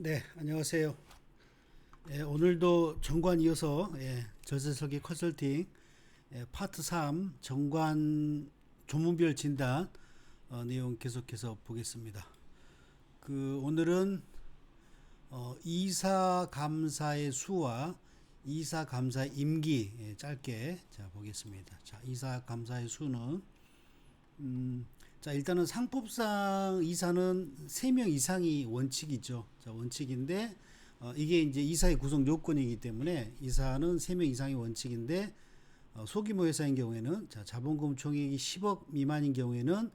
네, 안녕하세요. 오늘도 정관 이어서 절세설계 컨설팅 파트 3 정관 조문별 진단 내용 계속해서 보겠습니다. 오늘은 이사 감사의 수와 이사 감사의 임기 짧게 보겠습니다. 자, 이사 감사의 수는 자, 일단은 상법상 이사는 3명 이상이 원칙이죠. 자, 원칙인데, 이게 이제 이사의 구성 요건이기 때문에 이사는 3명 이상이 원칙인데, 소규모 회사인 경우에는, 자, 자본금 총액이 10억 미만인 경우에는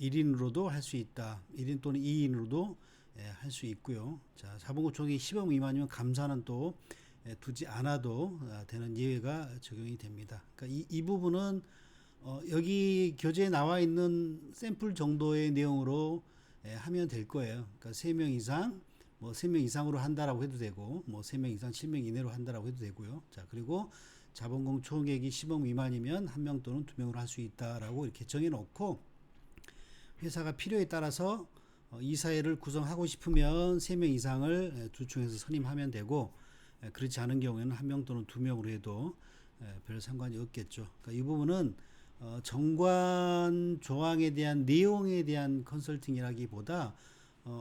1인으로도 할 수 있다. 1인 또는 2인으로도 할 수 있고요. 자, 자본금 총액이 10억 미만이면 감사는 또 두지 않아도 되는 예외가 적용이 됩니다. 그러니까 이 부분은 여기 교재에 나와 있는 샘플 정도의 내용으로 하면 될 거예요. 그러니까 3명 이상, 뭐 3명 이상으로 한다라고 해도 되고, 뭐 3명 이상 7명 이내로 한다라고 해도 되고요. 자, 그리고 자본금 총액이 10억 미만이면 1명 또는 2명으로 할 수 있다라고 이렇게 정해 놓고, 회사가 필요에 따라서 이사회를 구성하고 싶으면 3명 이상을 주총에서 선임하면 되고, 그렇지 않은 경우에는 1명 또는 2명으로 해도 별 상관이 없겠죠. 그러니까 이 부분은 정관 조항에 대한 내용에 대한 컨설팅이라기보다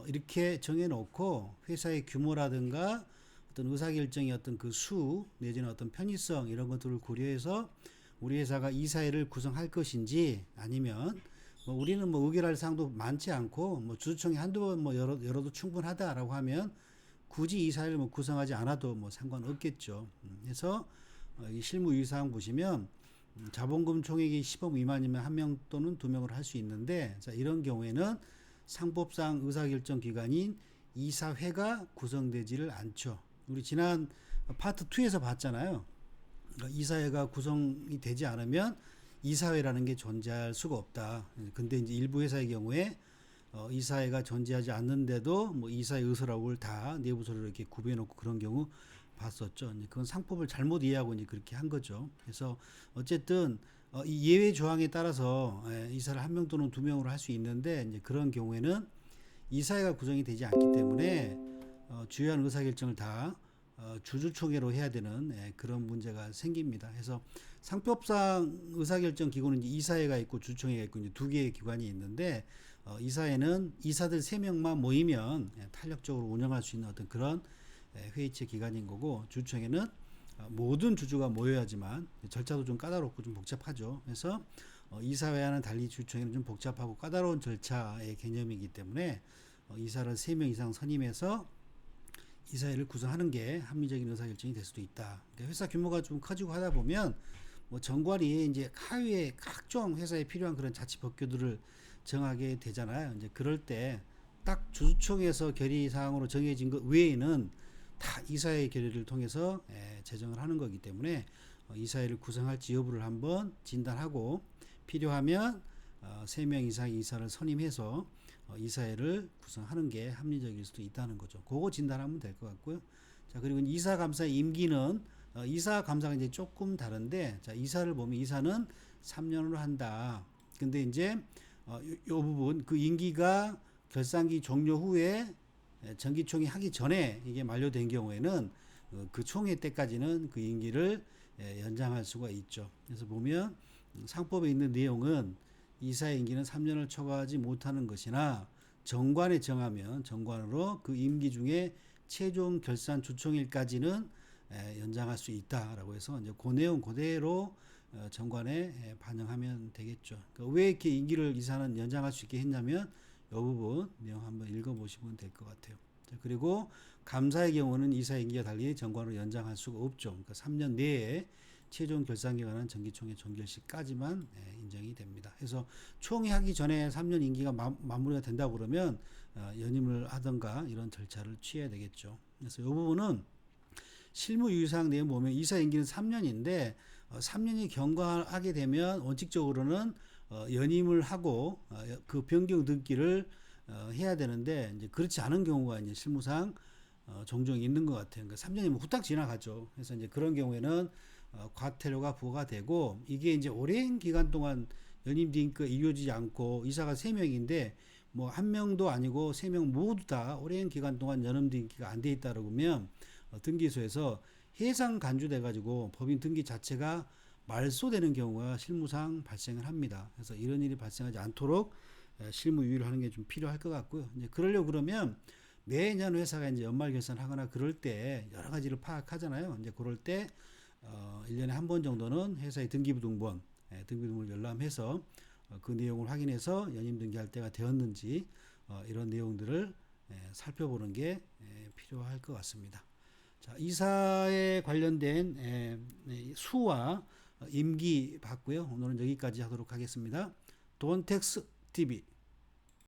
이렇게 정해놓고 회사의 규모라든가 어떤 의사결정의 어떤 그 수 내지는 어떤 편의성 이런 것들을 고려해서 우리 회사가 이사회를 구성할 것인지 아니면 뭐 우리는 뭐 의결할 사항도 많지 않고 뭐 주주총회 한두 번 뭐 열어도 충분하다라고 하면 굳이 이사회를 뭐 구성하지 않아도 뭐 상관없겠죠. 그래서 이 실무 유의사항 보시면 자본금 총액이 10억 미만이면 1명 또는 2명으로 할 수 있는데, 자, 이런 경우에는 상법상 의사결정 기관인 이사회가 구성되지를 않죠. 우리 지난 파트 2에서 봤잖아요. 그러니까 이사회가 구성이 되지 않으면 이사회라는 게 존재할 수가 없다. 근데 이제 일부 회사의 경우에 이사회가 존재하지 않는데도 뭐 이사회 의서라고를 다 내부서로 이렇게 구비해놓고 그런 경우 봤었죠. 그건 상법을 잘못 이해하고 이제 그렇게 한 거죠. 그래서 어쨌든 이 예외 조항에 따라서 이사를 1명 또는 2명으로 할 수 있는데 이제 그런 경우에는 이사회가 구성이 되지 않기 때문에 주요한 의사결정을 다 주주총회로 해야 되는 그런 문제가 생깁니다. 그래서 상법상 의사결정 기구는 이제 이사회가 있고 주주총회가 있고 이제 두 개의 기관이 있는데 이사회는 이사들 3명만 모이면 탄력적으로 운영할 수 있는 어떤 그런 회의체 기관인 거고, 주주총회는 모든 주주가 모여야지만 절차도 좀 까다롭고 좀 복잡하죠. 그래서 이사회와는 달리 주주총회는 좀 복잡하고 까다로운 절차의 개념이기 때문에 이사를 3명 이상 선임해서 이사회를 구성하는 게 합리적인 의사결정이 될 수도 있다. 그러니까 회사 규모가 좀 커지고 하다 보면 뭐 정관이 이제 하위에 각종 회사에 필요한 그런 자치 법규들을 정하게 되잖아요. 이제 그럴 때 딱 주주총회에서 결의 사항으로 정해진 것 외에는 다 이사회 결의를 통해서 제정을 하는 거기 때문에 이사회를 구성할지 여부를 한번 진단하고 필요하면 3명 이상의 이사를 선임해서 이사회를 구성하는 게 합리적일 수도 있다는 거죠. 그거 진단하면 될 것 같고요. 자, 그리고 이사 감사의 임기는 이사 감사가 이제 조금 다른데, 자, 이사를 보면 이사는 3년으로 한다. 근데 이제 요 부분 그 임기가 결산기 종료 후에 정기총회 하기 전에 이게 만료된 경우에는 그 총회 때까지는 그 임기를 연장할 수가 있죠. 그래서 보면 상법에 있는 내용은 이사의 임기는 3년을 초과하지 못하는 것이나 정관에 정하면 정관으로 그 임기 중에 최종 결산 주총일까지는 연장할 수 있다라고 해서 이제 그 내용 그대로 정관에 반영하면 되겠죠. 그러니까 왜 이렇게 임기를 이사는 연장할 수 있게 했냐면 이 부분 내용 한번 읽어보시면 될 것 같아요. 자, 그리고 감사의 경우는 이사 임기와 달리 정관으로 연장할 수가 없죠. 그러니까 3년 내에 최종 결산 기간은 정기총회 종결시까지만 인정이 됩니다. 그래서 총회 하기 전에 3년 임기가 마무리가 된다고 그러면 연임을 하던가 이런 절차를 취해야 되겠죠. 그래서 이 부분은 실무 유의사항 내용 보면 이사 임기는 3년인데 3년이 경과하게 되면 원칙적으로는 연임을 하고 그 변경 등기를 해야 되는데 이제 그렇지 않은 경우가 이제 실무상 종종 있는 것 같아요. 그러니까 3년이면 후딱 지나가죠. 그래서 이제 그런 경우에는 과태료가 부과가 되고, 이게 이제 오랜 기간 동안 연임 등기가 이루어지지 않고 이사가 3명인데 뭐 한 명도 아니고 세 명 모두 다 오랜 기간 동안 연임 등기가 안 돼 있다 그러면 등기소에서 해상 간주돼 가지고 법인 등기 자체가 말소되는 경우가 실무상 발생을 합니다. 그래서 이런 일이 발생하지 않도록 실무 유의를 하는 게 좀 필요할 것 같고요. 이제 그러려고 그러면 매년 회사가 이제 연말 결산하거나 그럴 때 여러 가지를 파악하잖아요. 이제 그럴 때 1년에 한 번 정도는 회사의 등기부등본, 등기부등본을 열람해서 그 내용을 확인해서 연임 등기할 때가 되었는지 이런 내용들을 살펴보는 게 필요할 것 같습니다. 자, 이사에 관련된 수와 임기 봤고요. 오늘은 여기까지 하도록 하겠습니다. 돈텍스 TV